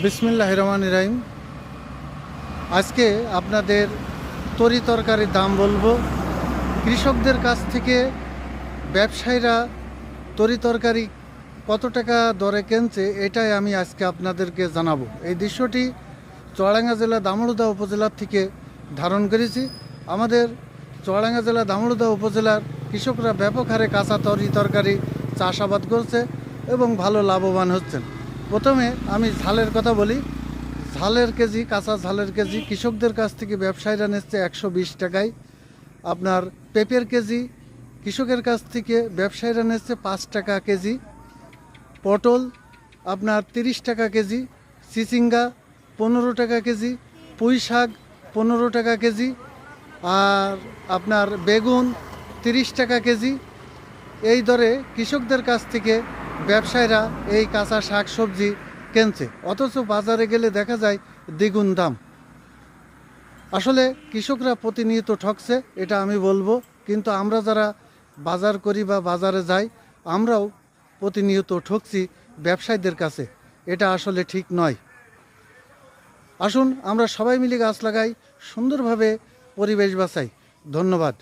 বিসমিল্লাহির রহমানির রহিম। আজকে আপনাদের তরি তরকারির দাম বলবো। কৃষকদের কাছ থেকে ব্যবসায়ীরা তরি তরকারি কত টাকা দরে কিনছে এটাই আমি আজকে আপনাদেরকে জানাবো। এই দৃশ্যটি চুয়াডাঙ্গা জেলা দামোড়দা উপজেলার থেকে ধারণ করেছি। আমাদের চুয়াডাঙ্গা জেলা দামোড়দা উপজেলার কৃষকরা ব্যাপক হারে কাঁচা তরি তরকারি চাষাবাদ করছে এবং ভালো লাভবান হচ্ছেন। প্রথমে আমি ঝালের কথা বলি। ঝালের কেজি, কাঁচা ঝালের কেজি কৃষকদের কাছ থেকে ব্যবসায়ীরা নিচ্ছে 120 টাকায়। আপনার পেঁপের কেজি কৃষকের কাছ থেকে ব্যবসায়ীরা নিচ্ছে 5 টাকা কেজি। পটল আপনার 30 টাকা কেজি। চিচিঙ্গা 15 টাকা কেজি। পুঁই শাক 15 টাকা কেজি। আর আপনার বেগুন 30 টাকা কেজি। এই দরে কৃষকদের কাছ থেকে ব্যবসায়ীরা এই কাঁচা শাক সবজি কিনছে, অথচ বাজারে গেলে দেখা যায় দ্বিগুণ দাম। আসলে কৃষকরা প্রতিনিয়ত ঠকছে, এটা আমি বলবো। কিন্তু আমরা যারা বাজার করি বা বাজারে যাই, আমরাও প্রতিনিয়ত ঠকছি ব্যবসায়ীদের কাছে। এটা আসলে ঠিক নয়। আসুন আমরা সবাই মিলে গাছ লাগাই, সুন্দরভাবে পরিবেশ বাঁচাই। ধন্যবাদ।